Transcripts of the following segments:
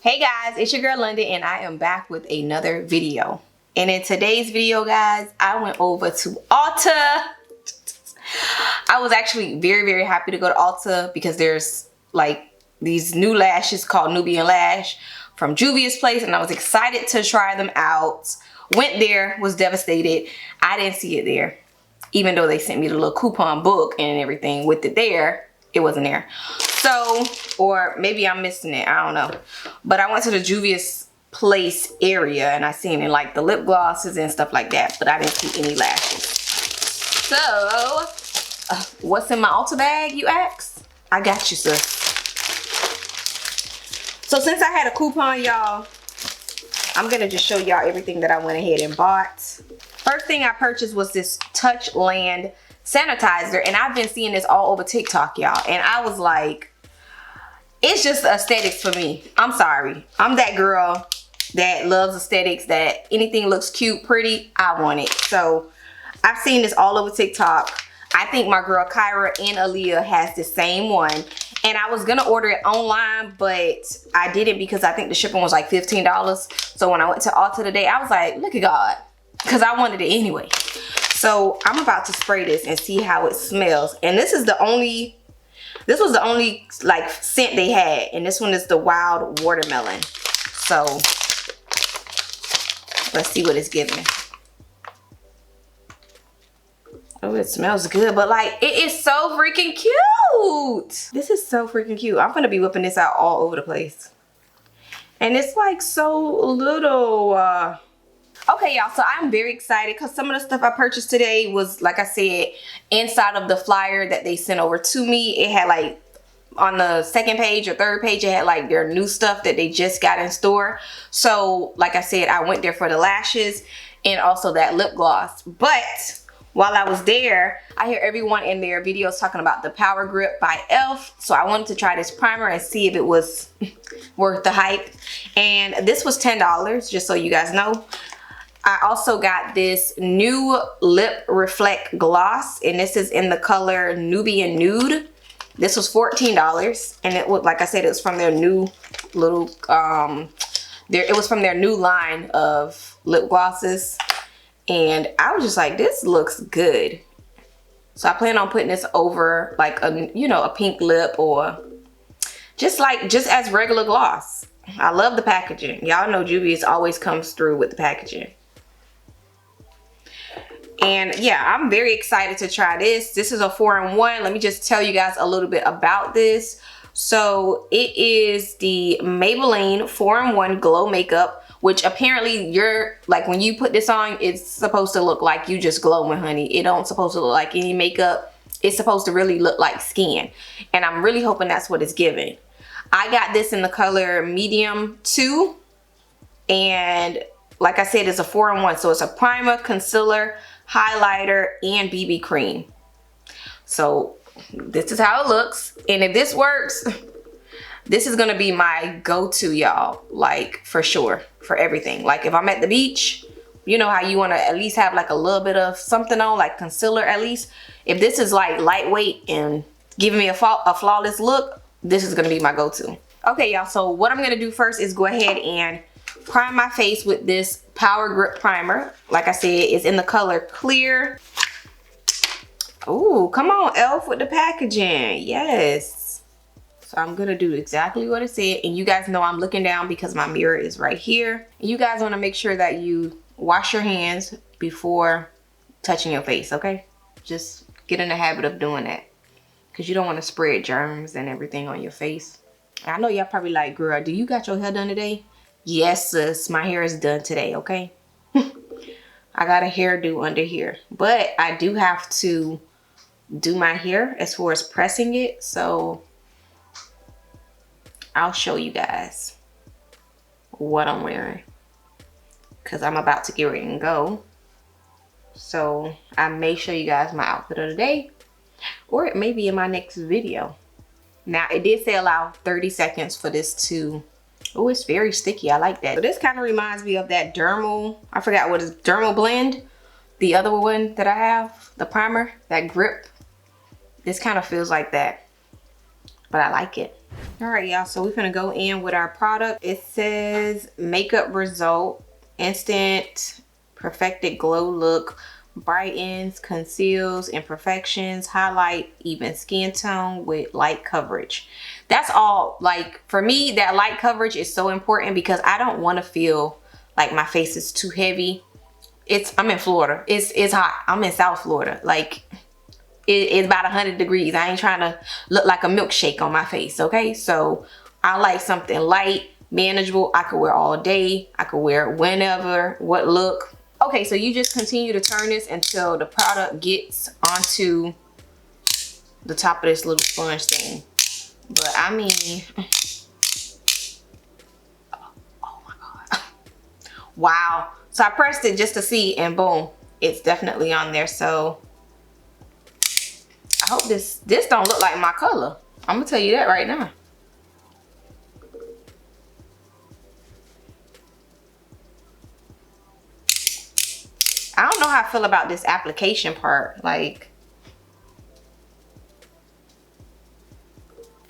Hey guys, it's your girl Linda and I am back with another video. And in today's video, guys, I went over to Ulta. I was actually very happy to go to Ulta because there's like these new lashes called Nubian lash from Juvia's place, and I was excited to try them out. Went there, was devastated. I didn't see it there. Even though they sent me the little coupon book and everything with it there, it wasn't there. So, or maybe I'm missing it, I don't know. But I went to the Juvia's place area and I seen it like the lip glosses and stuff like that, but I didn't see any lashes. So, what's in my Ulta bag, you ask? I got you, sis. So since I had a coupon, y'all, I'm gonna just show y'all everything that I went ahead and bought. First thing I purchased was this Touchland sanitizer, and I've been seeing this all over TikTok, y'all, and I was like, it's just aesthetics for me. I'm sorry, I'm that girl that loves aesthetics, that anything looks cute, pretty, I want it. So I've seen this all over TikTok. I think my girl Kyra and Aaliyah has the same one, and I was gonna order it online, but I didn't because I think the shipping was like $15. So when I went to Ulta today, I was like, look at God, because I wanted it anyway. So I'm about to spray this and see how it smells. And this was the only like scent they had, and this one is the wild watermelon. So let's see what it's giving. Oh, it smells good, but like it is so freaking cute. This is so freaking cute. I'm gonna be whipping this out all over the place. And it's like so little. Okay, y'all, so I'm very excited because some of the stuff I purchased today was, like I said, inside of the flyer that they sent over to me. It had like, on the second page or third page, it had like their new stuff that they just got in store. So, like I said, I went there for the lashes and also that lip gloss. But while I was there, I hear everyone in their videos talking about the Power Grip by e.l.f. So I wanted to try this primer and see if it was worth the hype. And this was $10, just so you guys know. I also got this new lip reflect gloss, and this is in the color Nubian Nude. This was $14, and it was, like I said, it was from their new little it was from their new line of lip glosses, and I was just like, this looks good. So I plan on putting this over like a, you know, a pink lip, or just as regular gloss. I love the packaging. Y'all know Juvia always comes through with the packaging. And yeah, I'm very excited to try this. This is a 4-in-1. Let me just tell you guys a little bit about this. So it is the Maybelline 4-in-1 Glow Makeup, which apparently you're like, when you put this on, it's supposed to look like you just glowing, honey. It don't supposed to look like any makeup. It's supposed to really look like skin. And I'm really hoping that's what it's giving. I got this in the color medium 2. And like I said, it's a 4-in-1. So it's a primer, concealer, highlighter, and BB cream. So this is how it looks, and if this works, this is gonna be my go-to, y'all, like for sure, for everything. Like if I'm at the beach, you know how you want to at least have like a little bit of something on, like concealer at least. If this is like lightweight and giving me a flawless look, this is gonna be my go-to. Okay, y'all, so what I'm gonna do first is go ahead and prime my face with this Power Grip primer. Like I said, it's in the color clear. Ooh, come on, e.l.f. with the packaging. Yes. So I'm gonna do exactly what it said, and you guys know I'm looking down because my mirror is right here. And you guys want to make sure that you wash your hands before touching your face, okay? Just get in the habit of doing that, because you don't want to spread germs and everything on your face. I know y'all probably like, girl, do you got your hair done today? Yes, sis, my hair is done today, okay? I got a hairdo under here, but I do have to do my hair as far as pressing it, so I'll show you guys what I'm wearing, because I'm about to get ready and go. So I may show you guys my outfit of the day, or it may be in my next video. Now, it did say allow 30 seconds for this to, oh, it's very sticky. I like that. So this kind of reminds me of that dermal, I forgot what is dermal blend, the other one that I have, the primer, that grip. This kind of feels like that, but I like it. All right, y'all, so we're gonna go in with our product. It says makeup result, instant perfected glow look, brightens, conceals imperfections, highlight even skin tone with light coverage. That's all. Like, for me, that light coverage is so important because I don't want to feel like my face is too heavy. I'm in Florida. It's hot. I'm in South Florida. Like, it's about 100 degrees. I ain't trying to look like a milkshake on my face, okay? So I like something light, manageable. I could wear all day. I could wear it whenever, what look. Okay, so you just continue to turn this until the product gets onto the top of this little sponge thing. But I mean, oh my God. Wow. So I pressed it just to see, and boom, it's definitely on there. So I hope this don't look like my color. I'm gonna tell you that right now. I don't know how I feel about this application part. Like,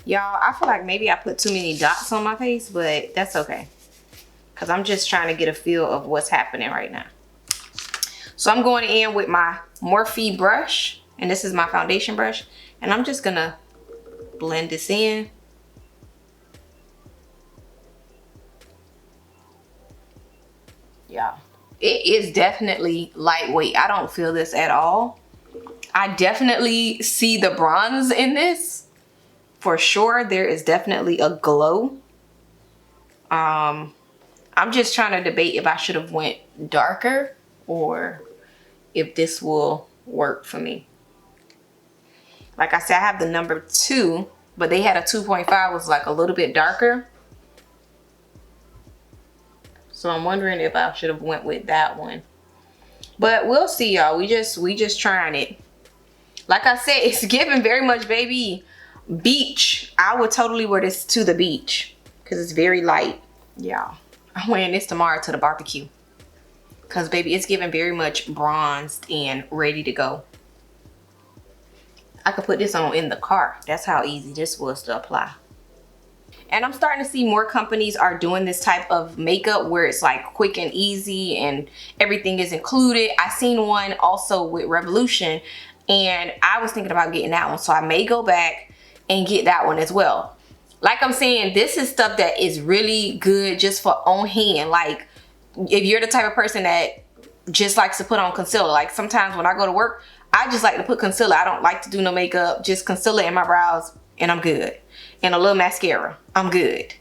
y'all, I feel like maybe I put too many dots on my face, but that's okay. Cause I'm just trying to get a feel of what's happening right now. So I'm going in with my Morphe brush, and this is my foundation brush, and I'm just gonna blend this in. Yeah, it is definitely lightweight. I don't feel this at all. I definitely see the bronze in this. For sure, there is definitely a glow. I'm just trying to debate if I should have went darker or if this will work for me. Like I said, I have the number 2, but they had a 2.5 was like a little bit darker. So I'm wondering if I should have went with that one. But we'll see, y'all. We just trying it. Like I said, it's giving very much, baby, beach. I would totally wear this to the beach because it's very light. Yeah, I'm wearing this tomorrow to the barbecue because, baby, it's giving very much bronzed and ready to go. I could put this on in the car. That's how easy this was to apply. And I'm starting to see more companies are doing this type of makeup where it's like quick and easy and everything is included. I seen one also with Revolution, and I was thinking about getting that one. So I may go back and get that one as well. Like I'm saying, this is stuff that is really good just for on hand. Like, if you're the type of person that just likes to put on concealer, like sometimes when I go to work, I just like to put concealer. I don't like to do no makeup, just concealer in my brows and I'm good. And a little mascara, I'm good.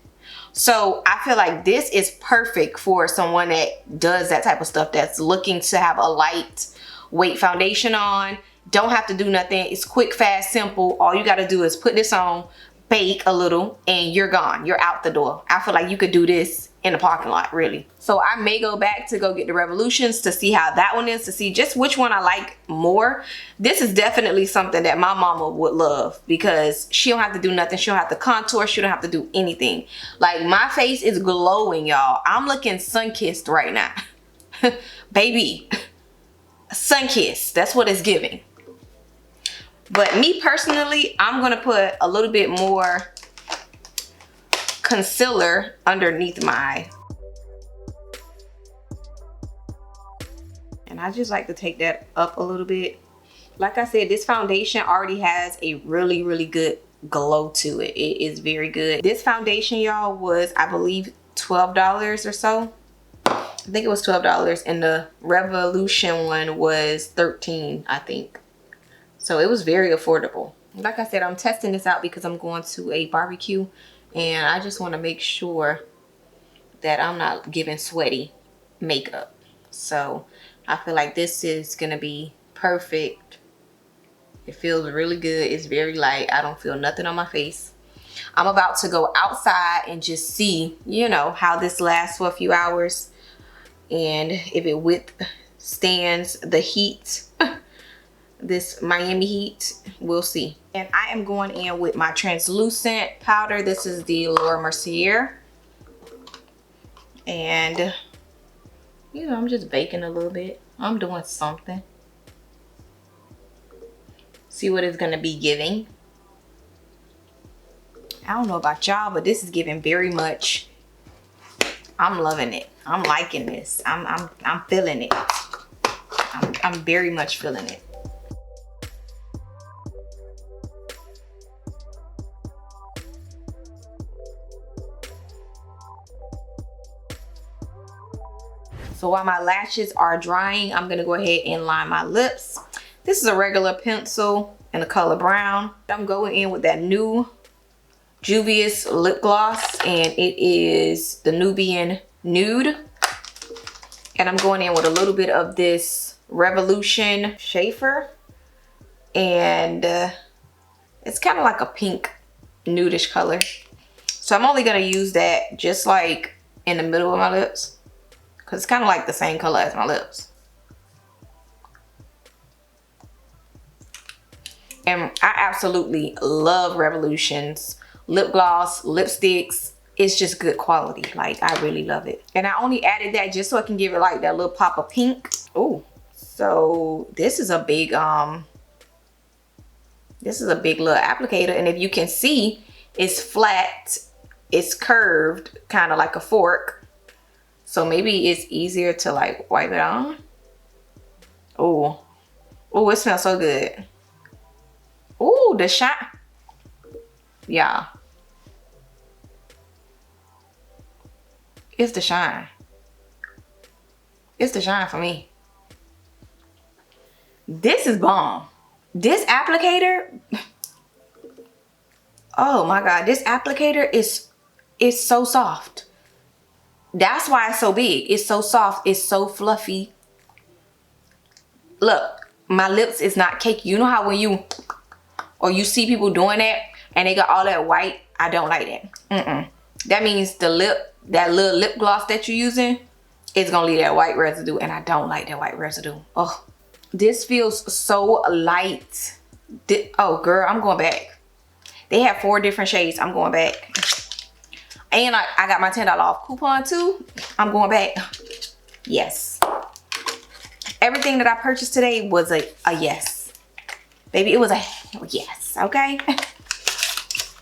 So I feel like this is perfect for someone that does that type of stuff, that's looking to have a lightweight foundation on. Don't have to do nothing. It's quick, fast, simple. All you got to do is put this on, bake a little, and you're gone. You're out the door. I feel like you could do this in the parking lot, really. So I may go back to go get the Revolutions to see how that one is, to see just which one I like more. This is definitely something that my mama would love because she don't have to do nothing. She don't have to contour. She don't have to do anything. Like, my face is glowing, y'all. I'm looking sun-kissed right now. Baby, sun-kissed. That's what it's giving. But me personally, I'm gonna put a little bit more concealer underneath my eye. And I just like to take that up a little bit. Like I said, this foundation already has a really, really good glow to it. It is very good. This foundation, y'all, was, I believe, $12 or so. I think it was $12, and the Revolution one was $13, I think. So it was very affordable. Like I said, I'm testing this out because I'm going to a barbecue and I just want to make sure that I'm not giving sweaty makeup. So I feel like this is going to be perfect. It feels really good. It's very light. I don't feel nothing on my face. I'm about to go outside and just see, you know, how this lasts for a few hours and if it withstands the heat. This Miami heat, we'll see. And I am going in with my translucent powder. This is the Laura Mercier. And, you know, I'm just baking a little bit. I'm doing something. See what it's gonna be giving. I don't know about y'all, but this is giving very much. I'm loving it. I'm liking this. I'm feeling it. I'm very much feeling it. So while my lashes are drying, I'm gonna go ahead and line my lips. This is a regular pencil in the color brown. I'm going in with that new Juvia's lip gloss, and it is the Nubian Nude. And I'm going in with a little bit of this Revolution Schaefer, and it's kind of like a pink nudish color. So I'm only gonna use that just like in the middle of my lips, because it's kind of like the same color as my lips. And I absolutely love Revolution's lip gloss, lipsticks. It's just good quality. Like, I really love it. And I only added that just so I can give it like that little pop of pink. Oh, so this is a big little applicator. And if you can see, it's flat, it's curved, kind of like a fork. So maybe it's easier to like wipe it on. Oh, it smells so good. Oh, the shine. Yeah. It's the shine. It's the shine for me. This is bomb. This applicator. Oh my God. This applicator is so soft. That's why it's so big. It's so soft. It's so fluffy. Look, my lips is not cakey. You know how when you see people doing that and they got all that white? I don't like that. That means that little lip gloss that you're using is gonna leave that white residue, and I don't like that white residue. Oh, this feels so light. Oh girl, I'm going back. They have 4 different shades. I'm going back. And I got my $10 off coupon too. I'm going back. Yes. Everything that I purchased today was a yes. Baby, it was a yes, okay?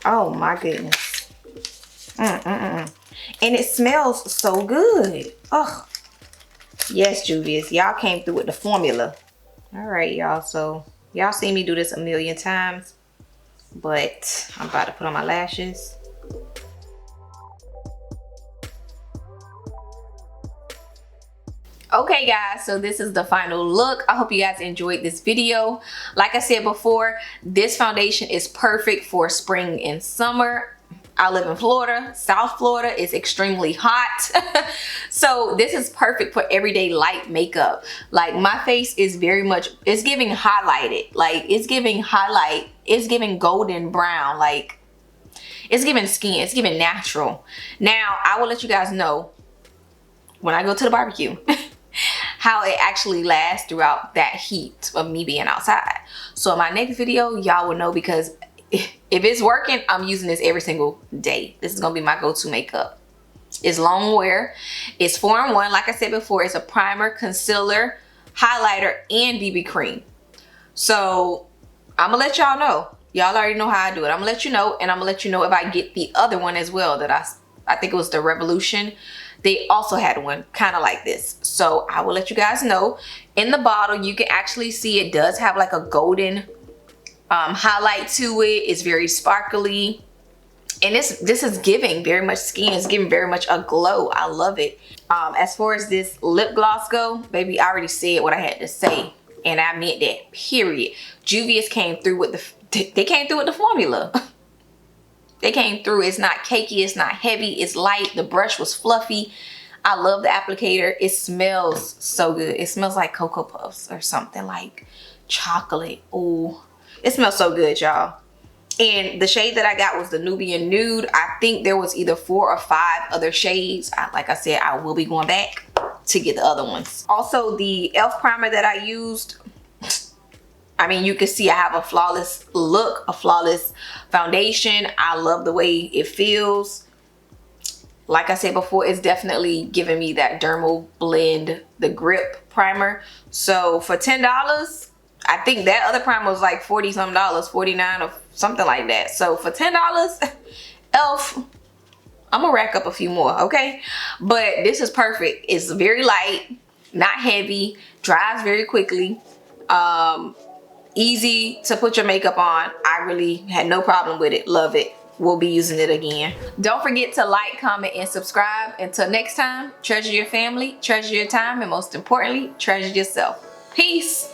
Oh my goodness. And it smells so good. Oh, yes, Juvia's. Y'all came through with the formula. All right, y'all. So y'all seen me do this a million times, but I'm about to put on my lashes. Okay guys, so this is the final look. I hope you guys enjoyed this video. Like I said before, this foundation is perfect for spring and summer. I live in Florida. South Florida is extremely hot. So this is perfect for everyday light makeup. Like, my face is very much, it's giving highlighted. Like, it's giving highlight. It's giving golden brown. Like, it's giving skin. It's giving natural. Now, I will let you guys know when I go to the barbecue how it actually lasts throughout that heat of me being outside. So in my next video, y'all will know, because if it's working, I'm using this every single day. This is gonna be my go-to makeup. It's long wear. It's 4-in-1. Like I said before, it's a primer, concealer, highlighter, and BB cream. So I'm gonna let y'all know. Y'all already know how I do it. I'm gonna let you know, and I'm gonna let you know if I get the other one as well that I think it was the Revolution. They also had one kind of like this. So I will let you guys know. In the bottle, you can actually see it does have like a golden highlight to it. It's very sparkly, and this is giving very much skin. It's giving very much a glow. I love it. As far as this lip gloss go, baby, I already said what I had to say, and I meant that, period. Juvia's came through with they came through with the formula. They came through. It's not cakey, it's not heavy, it's light. The brush was fluffy. I love the applicator. It smells so good. It smells like Cocoa Puffs or something, like chocolate. Oh, it smells so good, y'all. And the shade that I got was the Nubian Nude. I think there was either 4 or 5 other shades. Like I said, I will be going back to get the other ones. Also, the e.l.f. primer that I used, I mean, you can see I have a flawless look, a flawless foundation. I love the way it feels. Like I said before, it's definitely giving me that dermal blend, the grip primer. So for $10, I think that other primer was like $40 something, $49 or something like that. So for $10, Elf, I'm gonna rack up a few more, okay? But this is perfect. It's very light, not heavy, dries very quickly, easy to put your makeup on. I really had no problem with it. Love it. We'll be using it again. Don't forget to like, comment, and subscribe. Until next time, treasure your family, treasure your time, and most importantly, treasure yourself. Peace.